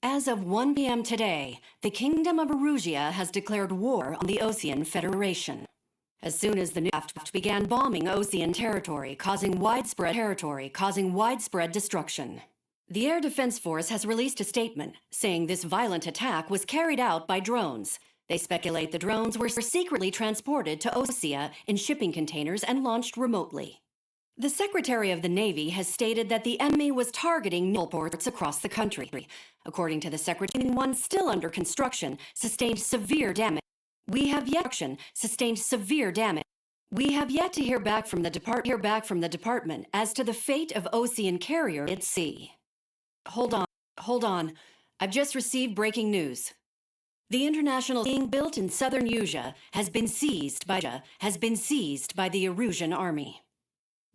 As of 1 p.m. today, the Kingdom of Erusia has declared war on the Osean Federation. As soon as the Nuft began bombing Osean territory, causing widespread destruction. The Air Defense Force has released a statement saying this violent attack was carried out by drones. They speculate the drones were secretly transported to Osea in shipping containers and launched remotely. The Secretary of the Navy has stated that the enemy was targeting naval ports across the country. According to the Secretary, one still under construction sustained severe damage. We have yet to hear back from the department as to the fate of Osean carrier at sea. Hold on. I've just received breaking news. The international being built in southern Erusia has been seized by the Erusian army.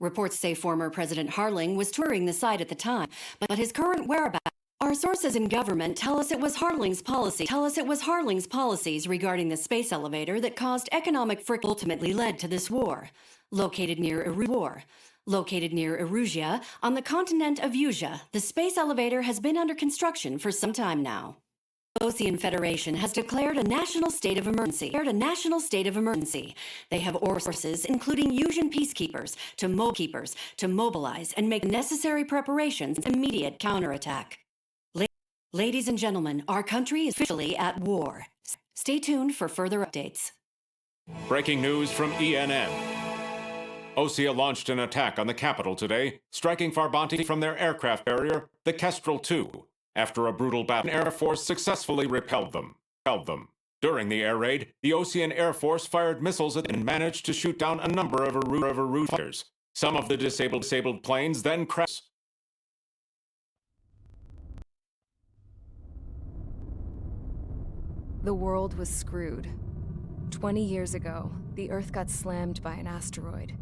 Reports say former President Harling was touring the site at the time, but his current whereabouts. Our sources in government tell us it was Harling's policies regarding the space elevator that caused economic friction ultimately led to this war. Located near Erusia, on the continent of Erusia, the space elevator has been under construction for some time now. Osean Federation has declared a national state of emergency. They have ordered forces, including Erusian peacekeepers, to mobilize and make necessary preparations for immediate counterattack. Ladies and gentlemen, our country is officially at war. Stay tuned for further updates. Breaking news from ENN. Osea launched an attack on the capital today, striking Farbanti from their aircraft carrier, the Kestrel II. After a brutal battle, the Air Force successfully repelled them. During the air raid, the Osean Air Force fired missiles at them and managed to shoot down a number of Erusian fighters. Some of the disabled planes then crashed. The world was screwed. 20 years ago, the Earth got slammed by an asteroid.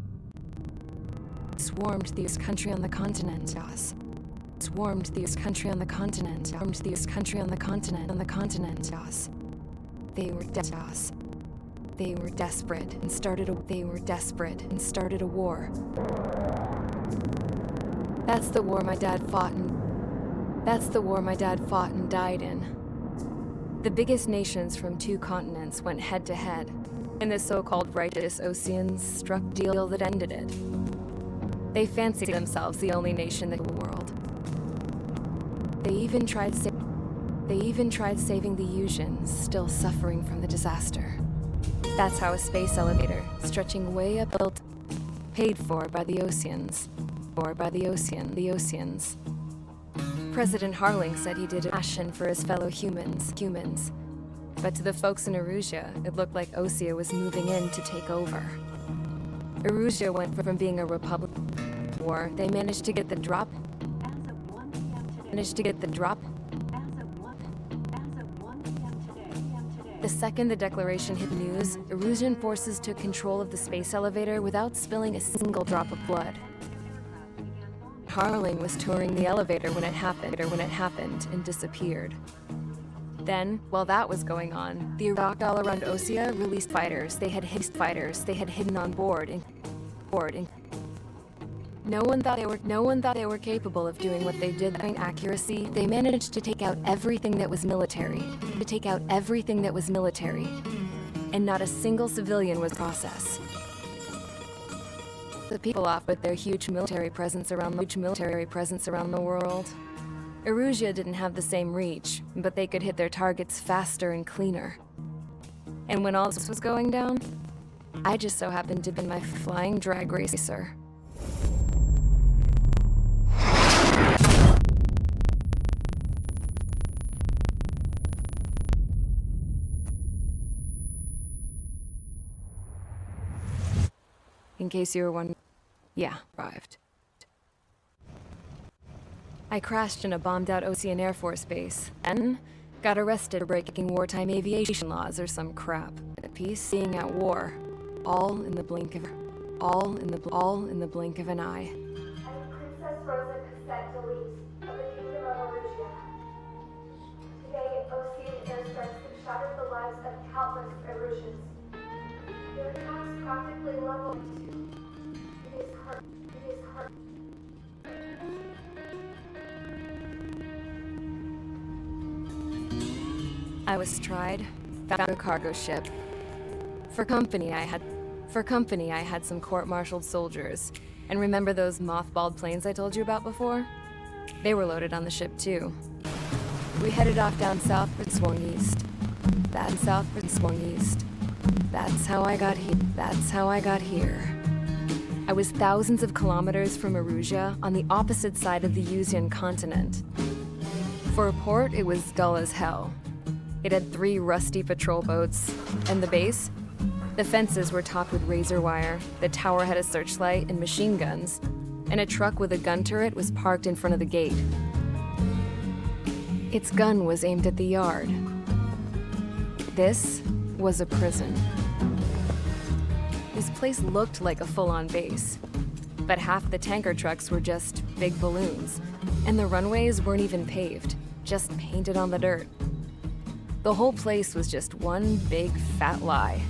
Swarmed the country on the continent. They were desperate and started a war. That's the war my dad fought and died in. The biggest nations from 2 continents went head to head, and the so-called righteous Oseans struck a deal that ended it. They fancied themselves the only nation in the world. They even tried saving the Erusians, still suffering from the disaster. That's how a space elevator, stretching way up, built, paid for by the Oseans. President Harling said he did a passion for his fellow humans. But to the folks in Erusia, it looked like Osea was moving in to take over. Erusia went from being a republic war. They managed to get the drop. The second the declaration hit news, Erusian forces took control of the space elevator without spilling a single drop of blood. Harling was touring the elevator when it happened and disappeared. Then, while that was going on, the Iraq all around Osea released fighters they had hidden on board and no one thought they were capable of doing what they did. In accuracy, they managed to take out everything that was military. And not a single civilian was processed. The people off with their huge military presence around the world. Erusia didn't have the same reach, but they could hit their targets faster and cleaner. And when all this was going down, I just so happened to be my flying drag racer. In case you were wondering, yeah, arrived. I crashed in a bombed-out Osean Air Force base, and got arrested for breaking wartime aviation laws or some crap. Peace, being at war, all in the blink of an eye. I am Princess Rosa Cassette-Delise of the Kingdom of Erusia. Today, Osean airstrikes have shattered the lives of countless Erusians. Their attacks practically leveled. It is hard. I was tried, found a cargo ship. For company, I had some court-martialed soldiers. And remember those mothballed planes I told you about before? They were loaded on the ship too. We headed off down south but swung east. That's how I got here. I was thousands of kilometers from Erusia on the opposite side of the Yuzian continent. For a port, it was dull as hell. It had 3 rusty patrol boats. And the base? The fences were topped with razor wire, the tower had a searchlight and machine guns, and a truck with a gun turret was parked in front of the gate. Its gun was aimed at the yard. This was a prison. This place looked like a full-on base, but half the tanker trucks were just big balloons, and the runways weren't even paved, just painted on the dirt. The whole place was just one big fat lie.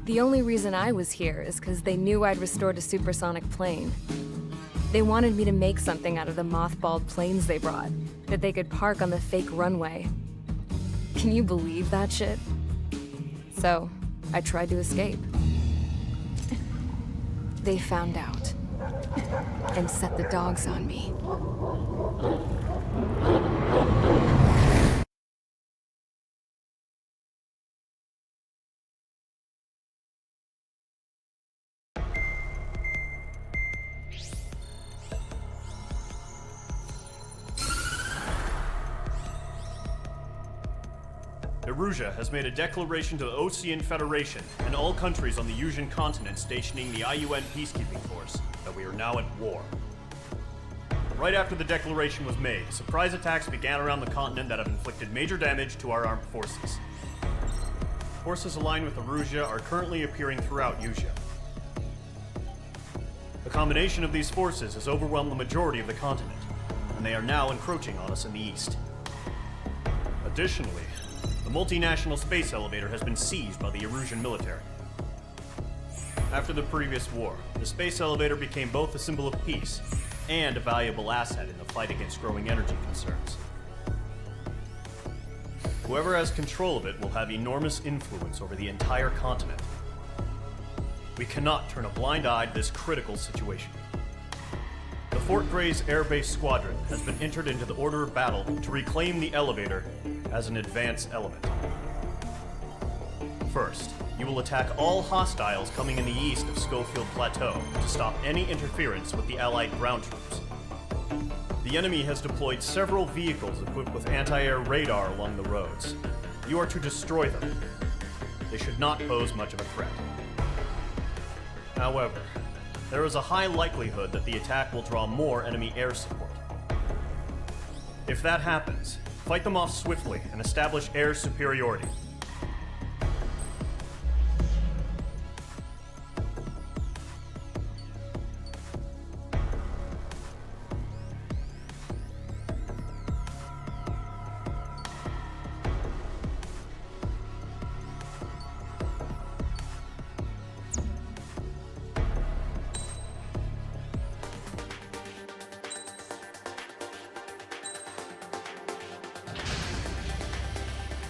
The only reason I was here is because they knew I'd restored a supersonic plane. They wanted me to make something out of the mothballed planes they brought, that they could park on the fake runway. Can you believe that shit? So, I tried to escape. They found out, and set the dogs on me. Erusia has made a declaration to the Osean Federation and all countries on the Yuzian continent stationing the IUN peacekeeping force that we are now at war. Right after the declaration was made, surprise attacks began around the continent that have inflicted major damage to our armed forces. Forces aligned with Erusia are currently appearing throughout Yusia. The combination of these forces has overwhelmed the majority of the continent, and they are now encroaching on us in the east. Additionally, the multinational space elevator has been seized by the Erusian military. After the previous war, the space elevator became both a symbol of peace and a valuable asset in the fight against growing energy concerns. Whoever has control of it will have enormous influence over the entire continent. We cannot turn a blind eye to this critical situation. The Fort Gray's Air Base Squadron has been entered into the order of battle to reclaim the elevator as an advance element. First, you will attack all hostiles coming in the east of Schofield Plateau to stop any interference with the Allied ground troops. The enemy has deployed several vehicles equipped with anti-air radar along the roads. You are to destroy them. They should not pose much of a threat. However, there is a high likelihood that the attack will draw more enemy air support. If that happens, fight them off swiftly and establish air superiority.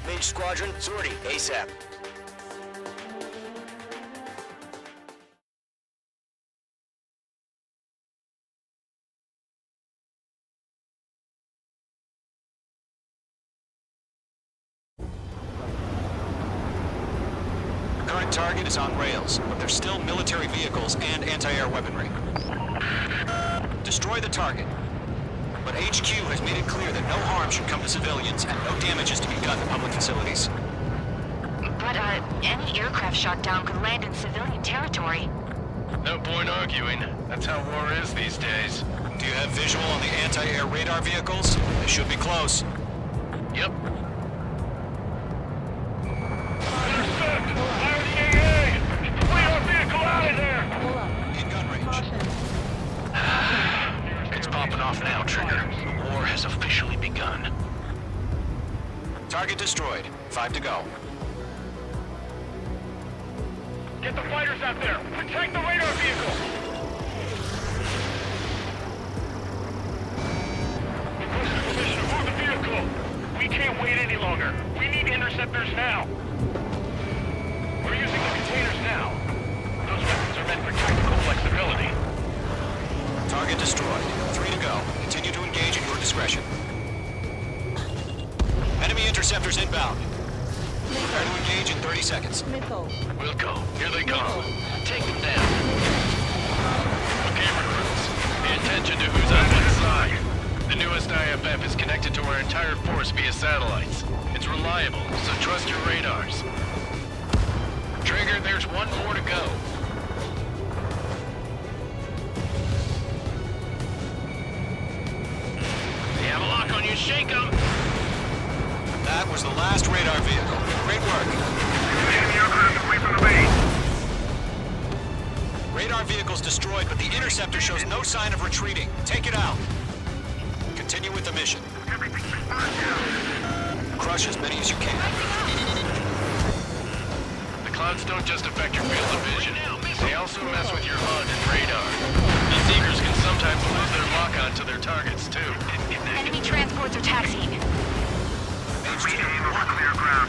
Mage Squadron, sortie, ASAP. Current target is on rails, but there's still military vehicles and anti-air weaponry. Destroy the target. But HQ has made it clear that no harm should come to civilians and no damage is to be done to public facilities. But, any aircraft shot down could land in civilian territory. No point arguing. That's how war is these days. Do you have visual on the anti-air radar vehicles? They should be close. Yep. Intercept! Fire the AA! Flee our vehicle out of there! In gun range. It's popping off now, Trigger. The war has officially begun. Target destroyed. 5 to go. Get the fighters out there! Protect the radar vehicle! Request position for the vehicle! We can't wait wait any longer. We need interceptors now. We're using the containers now. Those weapons are meant for tactical flexibility. Target destroyed. 3 to go. Continue to engage at your discretion. Enemy interceptors inbound. Prepare to engage in 30 seconds. Wilco, here they come. Take them down. Okay, recruits. Pay attention to who's on what side. The newest IFF is connected to our entire force via satellites. It's reliable, so trust your radars. Trigger, there's one more to go. They have a lock on you, shake them! That was the last radar vehicle. Great work. Enemy aircraft away from the base. Radar vehicle's destroyed, but the interceptor shows no sign of retreating. Take it out. Continue with the mission. Crush as many as you can. The clouds don't just affect your field of vision. They also mess with your HUD and radar. The Seekers can sometimes lose their lock-on to their targets, too. Enemy transports are taxiing. Aim over clear ground.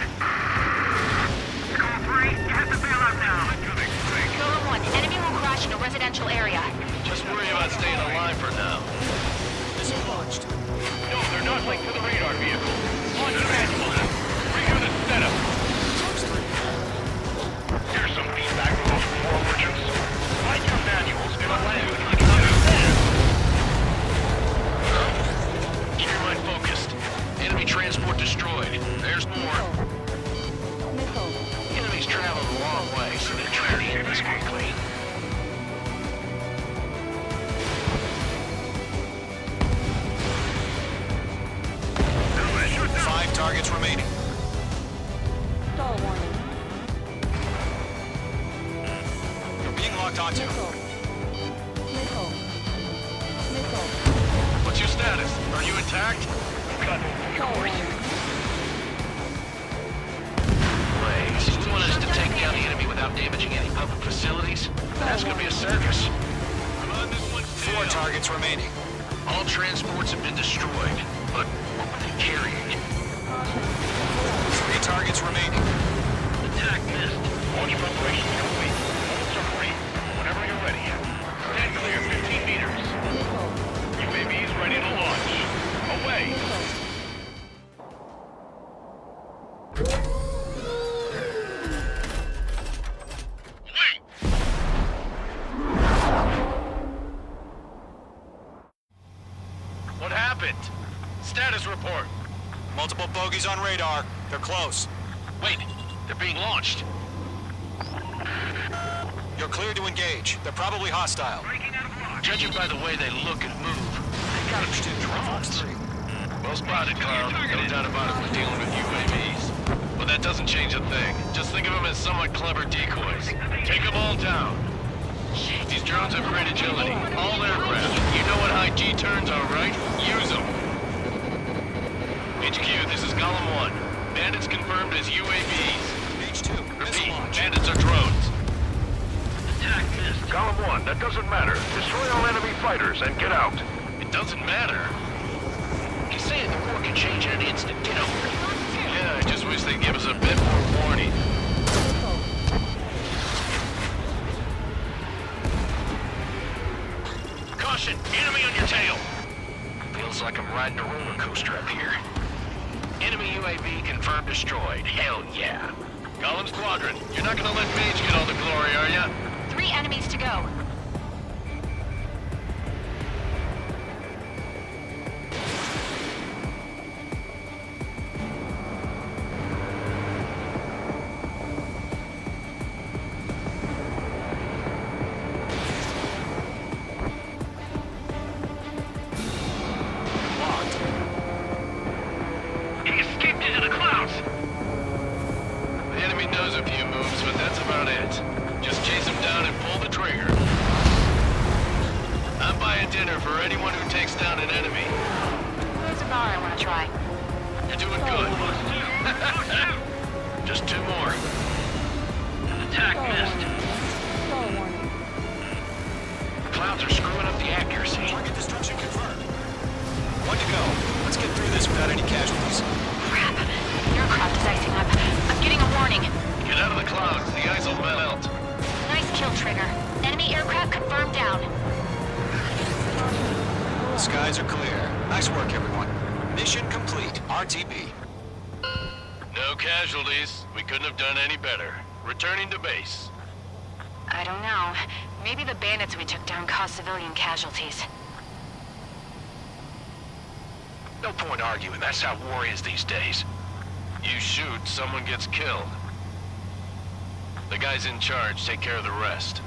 Call 3, you have to bail out now. Golem 1, enemy will crash in a residential area. Just worry about staying alive for now. Missile launched. No, they're not linked to the radar vehicle. Launch your manual. Review the setup. Here's some feedback from those 4 merchants. Write your manuals in a language we can understand. Keep your mind focused. Enemy transport destroyed. There's more. Enemies traveled a long way, so they're trying to end this quickly. Five targets remaining. You're being locked onto. What's your status? Are you intact? Blaze, you want us to take down the enemy without damaging any public facilities? That's gonna be a circus. I'm on this one. 4 targets remaining. All transports have been destroyed, but what were they carrying? 3 targets remaining. Attack missed. Launch preparation complete. Bullets are free. Whenever you're ready. Stand clear 15 meters. UAVs ready to launch. Away. Wait! What happened? Status report. Multiple bogies on radar. They're close. Wait, they're being launched. You're cleared to engage. They're probably hostile. Judging by the way they look and move, they gotta be drones. Well spotted, Cloud. No doubt about it, we're dealing with UAVs. But that doesn't change a thing. Just think of them as somewhat clever decoys. Take them all down. These drones have great agility. All aircraft. You know what high G turns are, right? Use them. HQ, this is Golem 1. Bandits confirmed as UAVs. H2. Missile Repeat, launch. bandits are drones. Attack missed. Golem 1, that doesn't matter. Destroy all enemy fighters and get out. It doesn't matter? He's saying the war can change in an instant, you know. Yeah, I just wish they'd give us a bit more warning. Caution, enemy on your tail. Feels like I'm riding a roller coaster up here. Enemy UAV confirmed destroyed. Hell yeah. Golem Squadron, you're not gonna let Mage get all the glory, are ya? 3 enemies to go. He escaped into the clouds! The enemy knows a few moves, but that's about it. Just chase him down and pull the trigger. I'm buying dinner for anyone who takes down an enemy. There's a bar I want to try. You're doing good. Just 2 more. Attack missed. Clouds are screwing up the accuracy. Target destruction confirmed. 1 to go. Let's get through this without any casualties. Crap. The aircraft is icing up. I'm getting a warning. Get out of the clouds. The ice will melt. Nice kill, Trigger. Enemy aircraft confirmed down. Skies are clear. Nice work, everyone. Mission complete. RTB. No casualties. We couldn't have done any better. Returning to base. I don't know. Maybe the bandits we took down caused civilian casualties. No point arguing. That's how war is these days. You shoot, someone gets killed. The guys in charge take care of the rest.